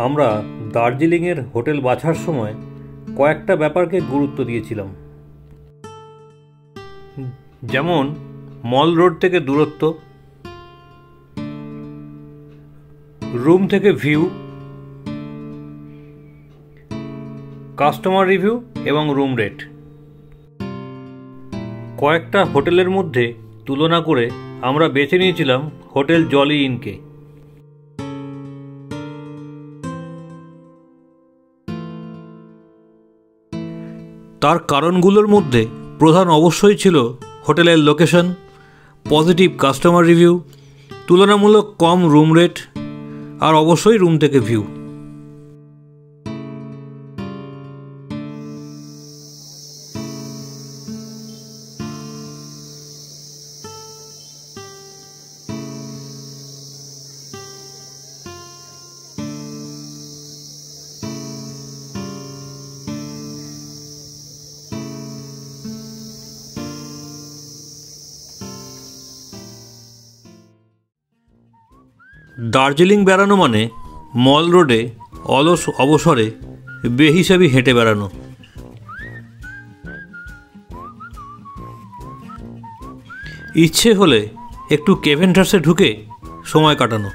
আমরা দার্জিলিংয়ের হোটেল বাছার সময় কয়েকটা ব্যাপারকে গুরুত্ব দিয়েছিলাম, যেমন মল রোড থেকে দূরত্ব, রুম থেকে ভিউ, কাস্টমার রিভিউ এবং রুম রেট। কয়েকটা হোটেলের মধ্যে তুলনা করে আমরা বেছে নিয়েছিলাম হোটেল জলি ইনকে। তার কারণগুলোর মধ্যে প্রধান অবশ্যই ছিল হোটেলের লোকেশন, পজিটিভ কাস্টমার রিভিউ, তুলনামূলক কম রুম রেট আর অবশ্যই রুম থেকে ভিউ। দার্জিলিং বেড়ানো মানে মল রোডে অলস অবসরে বেহিসাবি হেঁটে বেড়ানো। ইচ্ছে হলে একটু কেভেন্টার্সে ঢুকে সময় কাটানো।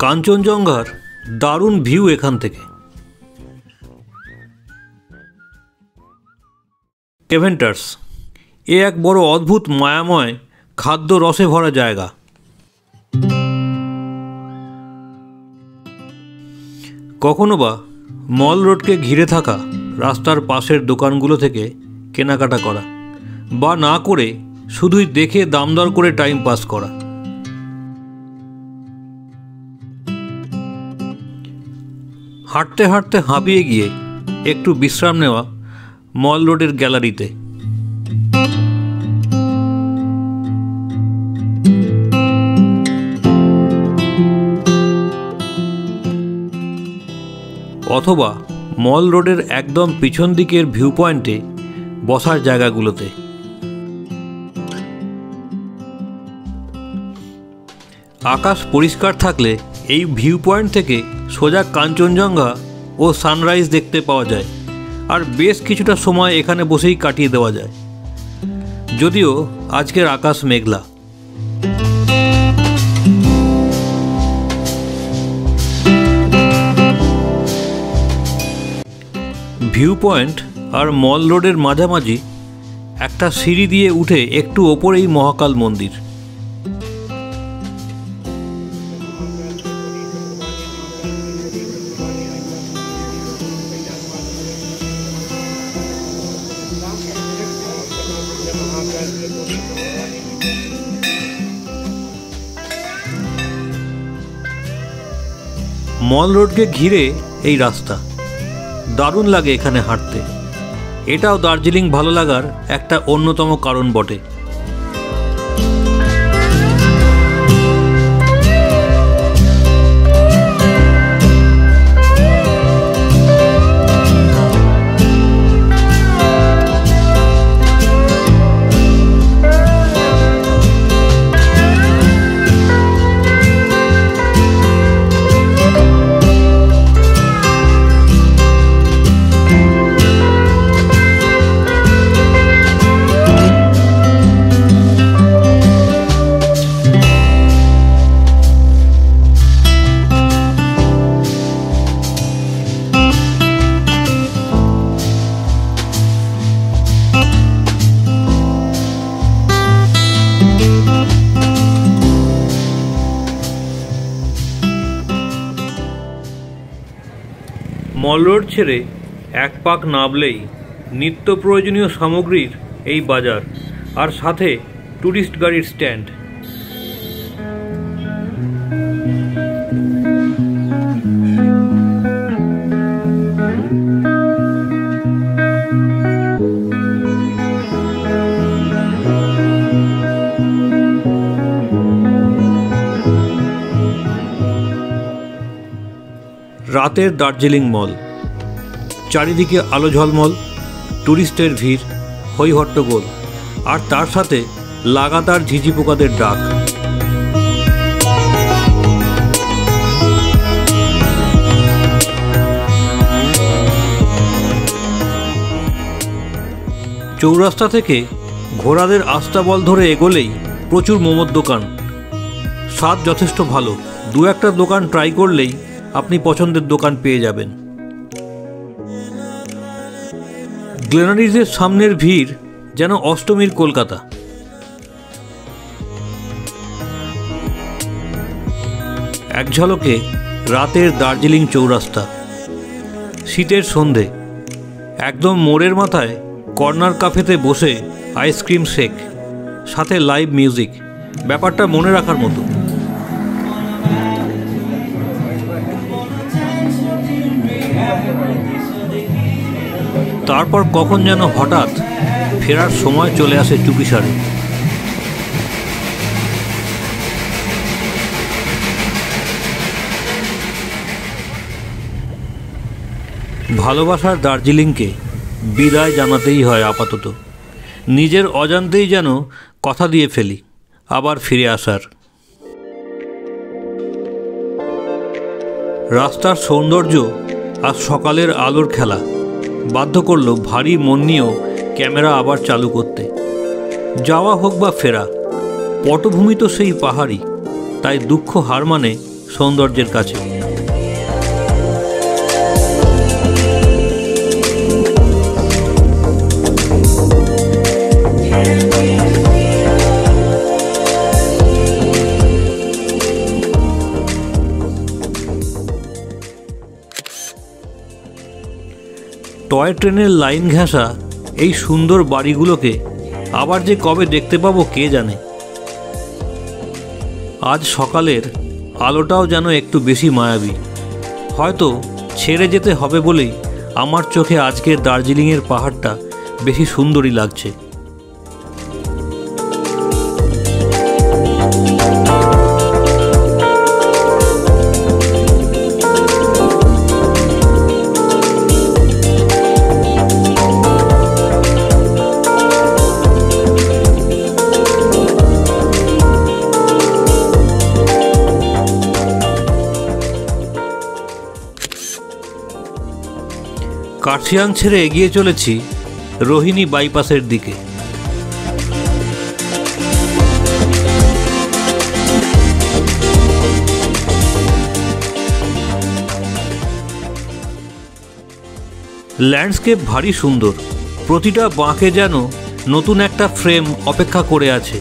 কাঞ্চনজঙ্ঘার দারুণ ভিউ এখান থেকে। কেভেন্টার্স এক বড় অদ্ভুত মায়াময় খাদ্য রসে ভরা জায়গা। কখনো বা মল রোডকে ঘিরে থাকা রাস্তার পাশের দোকানগুলো থেকে কেনাকাটা করা, বা না করে শুধুই দেখে দাম দর করে টাইম পাস করা। হাঁটতে হাঁটতে হাঁপিয়ে গিয়ে একটু বিশ্রাম নেওয়া মল রোডের গ্যালারিতে। অথবা মল রোডের একদম পিছন দিকের ভিউ পয়েন্টে বসার জায়গাগুলোতে। আকাশ পরিষ্কার থাকলে এই ভিউ পয়েন্ট থেকে সোজা কাঞ্চনজঙ্ঘা ও সানরাইজ দেখতে পাওয়া যায়, আর বেশ কিছুটা সময় এখানে বসেই কাটিয়ে দেওয়া যায়, যদিও আজকের আকাশ মেঘলা। ভিউ পয়েন্ট আর মল রোডের মাঝামাঝি একটা সিঁড়ি দিয়ে উঠে একটু ওপরেই মহাকাল মন্দির। মল রোডকে ঘিরে এই রাস্তা দারুণ লাগে এখানে হাঁটতে। এটাও দার্জিলিং ভালো লাগার একটা অন্যতম কারণ বটে। মল রোড ছেড়ে এক পাক নামলেই নিত্য প্রয়োজনীয় সামগ্রীর এই বাজার, আর সাথে ট্যুরিস্ট গাড়ির স্ট্যান্ড। রাতের দার্জিলিং মল, চারিদিকে আলো ঝলমল, টুরিস্টের ভিড়, হই হট্টগোল, আর তার সাথে লাগাতার ঝিঝি পোকাদের ডাক। চৌরাস্তা থেকে ঘোড়াদের আস্তাবল ধরে এগোলেই প্রচুর মোমোর দোকান। স্বাদ যথেষ্ট ভালো, দু একটা দোকান ট্রাই করলেই আপনি পছন্দের দোকান পেয়ে যাবেন। গ্লেনারিজের সামনের ভিড় যেন অষ্টমীর কলকাতা। এক ঝলকে রাতের দার্জিলিং চৌরাস্তা, শীতের সন্ধে, একদম মোড়ের মাথায় কর্নার কাফেতে বসে আইসক্রিম শেক, সাথে লাইভ মিউজিক, ব্যাপারটা মনে রাখার মতো। তারপর কখন যেন হঠাৎ ফেরার সময় চলে আসে চুপিসারে। ভালোবাসার দার্জিলিংকে বিদায় জানাতেই হয় আপাতত। নিজের অজান্তেই যেন কথা দিয়ে ফেলি আবার ফিরে আসার। রাস্তার সৌন্দর্য আর সকালের আলোর খেলা বাধ্য করলো ভারী মন নিয়েও ক্যামেরা আবার চালু করতে। যাওয়া হোক বা ফেরা, পটভূমি তো সেই পাহাড়ি, তাই দুঃখ হার মানে সৌন্দর্যের কাছে। টয় ট্রেনের লাইন ঘেঁষা এই সুন্দর বাড়িগুলোকে আবার যে কবে দেখতে পাবো কে জানে। আজ সকালের আলোটাও যেন একটু বেশি মায়াবী। হয়তো ছেড়ে যেতে হবে বলেই আমার চোখে আজকের দার্জিলিংয়ের পাহাড়টা বেশি সুন্দরই লাগছে। কার্শিয়াং ছেড়ে এগিয়ে চলেছি রোহিণী বাইপাসের দিকে। ল্যান্ডস্কেপ ভারী সুন্দর, প্রতিটা বাঁকে যেন নতুন একটা ফ্রেম অপেক্ষা করে আছে।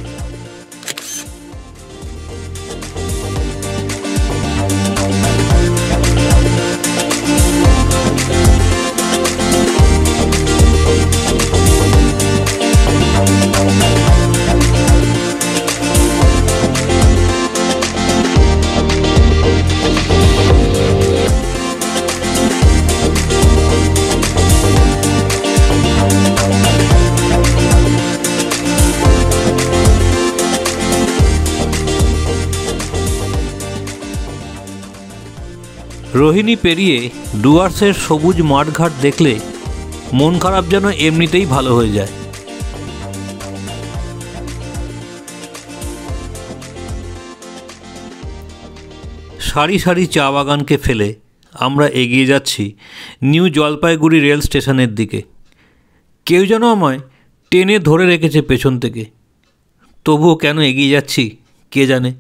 রোহিণী পেরিয়ে ডুয়ার্সের সবুজ মাঠঘাট দেখলে মন খারাপ যেন এমনিতেই ভালো হয়ে যায়। সারি সারি চা বাগানকে ফেলে আমরা এগিয়ে যাচ্ছি নিউ জলপাইগুড়ি রেল স্টেশনের দিকে। কেউ যেন আমায় টেনে ধরে রেখেছে পেছন থেকে, তবুও কেন এগিয়ে যাচ্ছি কে জানে।